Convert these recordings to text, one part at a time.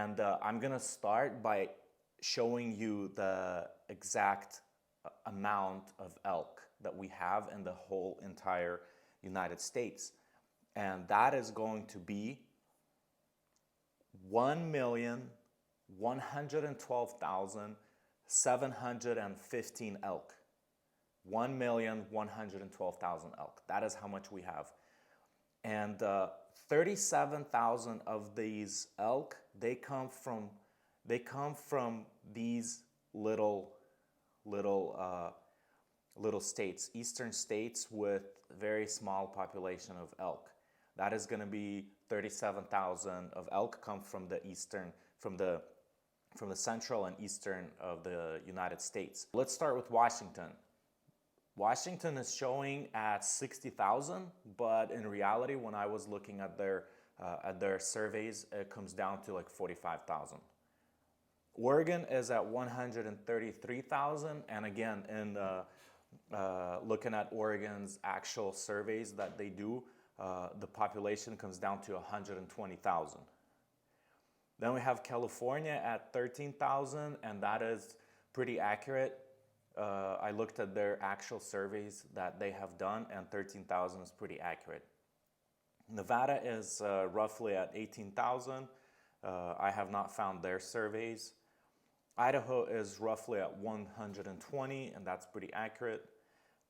And I'm gonna start by showing you the exact amount of elk that we have in the whole entire United States. And that is going to be 1,112,715 elk. 1,112,000 elk. That is how much we have. And 37,000 of these elk, they come from these little states, eastern states with very small population of elk. That is going to be 37,000 of elk come from the eastern, from the central and eastern of the United States. Let's start with Washington. Washington is showing at 60,000, but in reality, when I was looking at their surveys, it comes down to like 45,000. Oregon is at 133,000, and again, in looking at Oregon's actual surveys that they do, the population comes down to 120,000. Then we have California at 13,000, and that is pretty accurate. I looked at their actual surveys that they have done, and 13,000 is pretty accurate. Nevada is roughly at 18,000. I have not found their surveys. Idaho is roughly at 120, and that's pretty accurate.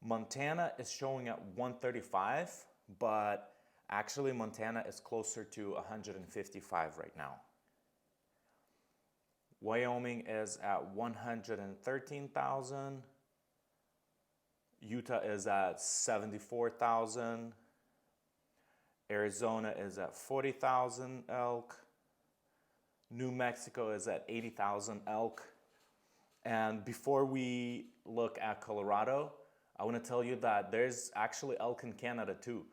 Montana is showing at 135, but actually Montana is closer to 155 right now. Wyoming is at 113,000. Utah is at 74,000. Arizona is at 40,000 elk. New Mexico is at 80,000 elk. And before we look at Colorado, I want to tell you that there's actually elk in Canada too.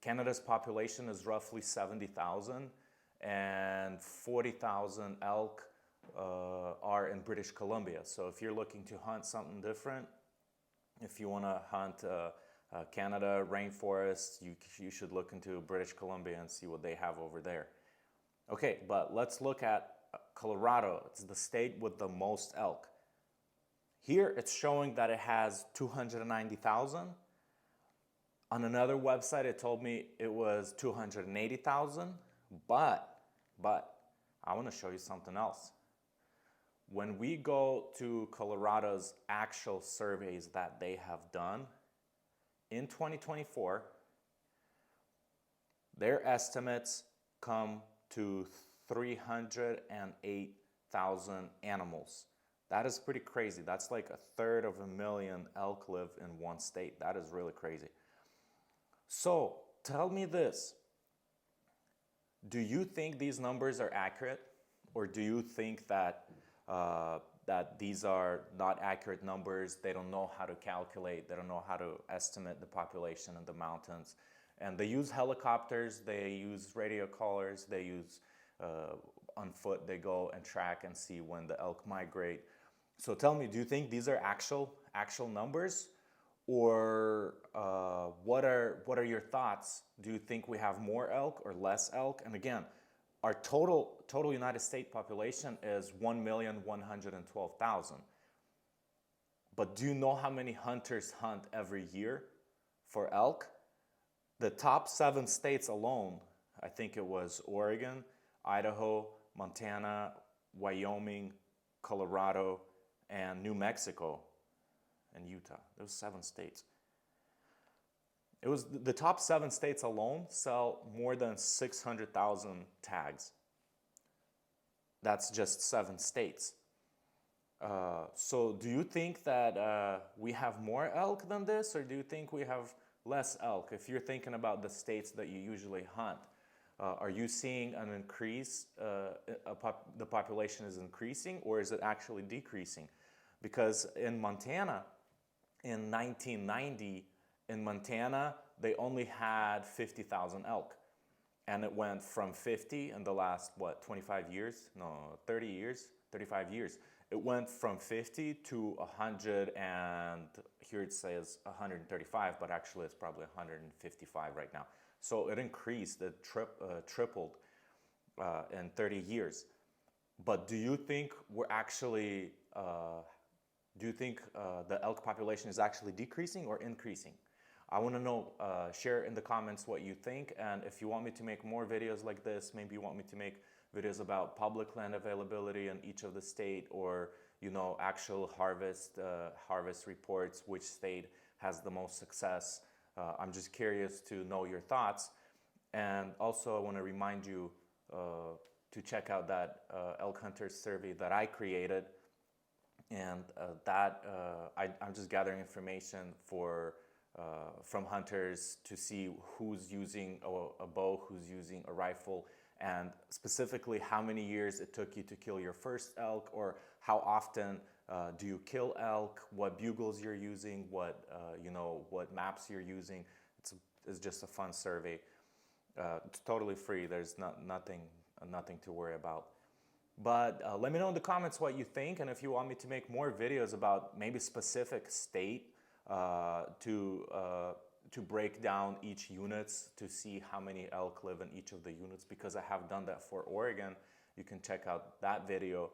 Canada's population is roughly 70,000, and 40,000 elk are in British Columbia. So if you're looking to hunt something different, if you want to hunt Canada rainforest, you should look into British Columbia and see what they have over there. Okay, but let's look at Colorado. It's the state with the most elk. Here it's showing that it has 290,000. On another website it told me it was 280,000, but I want to show you something else. When we go to Colorado's actual surveys that they have done, in 2024, their estimates come to 308,000 animals. That is pretty crazy. That's like 1/3 elk live in one state. That is really crazy. So tell me this. Do you think these numbers are accurate? Or do you think that these are not accurate numbers? They don't know how to calculate. They don't know how to estimate the population in the mountains. And they use helicopters. They use radio collars. They use on foot. They go and track and see when the elk migrate. So tell me, do you think these are actual numbers? Or what are your thoughts? Do you think we have more elk or less elk? And again, our total United States population is 1,112,000. But do you know how many hunters hunt every year for elk? The top 7 states alone, I think it was Oregon, Idaho, Montana, Wyoming, Colorado, and New Mexico, and Utah. Those 7 states. It was the top 7 states alone sell more than 600,000 tags. That's just 7 states. So do you think that we have more elk than this, or do you think we have less elk? If you're thinking about the states that you usually hunt, are you seeing an increase, the population is increasing, or is it actually decreasing? Because in Montana, in 1990, in Montana, they only had 50,000 elk. And it went from 50 in the last, 25 years? No, 30 years, 35 years. It went from 50 to 100, and here it says 135, but actually it's probably 155 right now. So it increased, it tripled. in 30 years. But do you think we're actually, do you think the elk population is actually decreasing or increasing? I want to know, share in the comments what you think, and if you want me to make more videos like this, maybe you want me to make videos about public land availability in each of the state, or actual harvest reports, which state has the most success. I'm just curious to know your thoughts. And also I want to remind you to check out that elk hunters survey that I created, and I'm just gathering information from hunters to see who's using a bow, who's using a rifle, and specifically how many years it took you to kill your first elk, or how often do you kill elk, what bugles you're using, what maps you're using. It's just a fun survey. It's totally free. There's nothing to worry about. But let me know in the comments what you think, and if you want me to make more videos about maybe specific state to break down each units to see how many elk live in each of the units, because I have done that for Oregon. You can check out that video.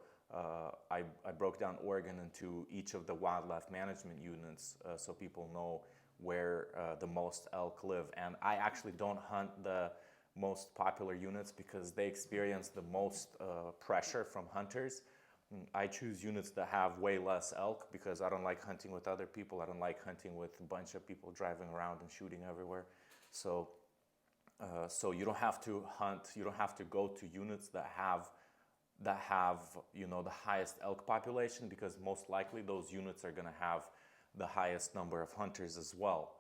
I broke down Oregon into each of the wildlife management units so people know where the most elk live. And I actually don't hunt the most popular units because they experience the most pressure from hunters. I choose units that have way less elk because I don't like hunting with other people. I don't like hunting with a bunch of people driving around and shooting everywhere. So you don't have to hunt, you don't have to go to units that have the highest elk population, because most likely those units are going to have the highest number of hunters as well.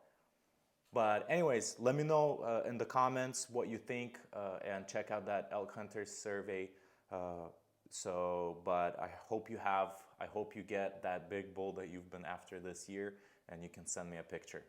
But anyways, let me know in the comments what you think, and check out that elk hunters survey. But I hope you get that big bull that you've been after this year, and you can send me a picture.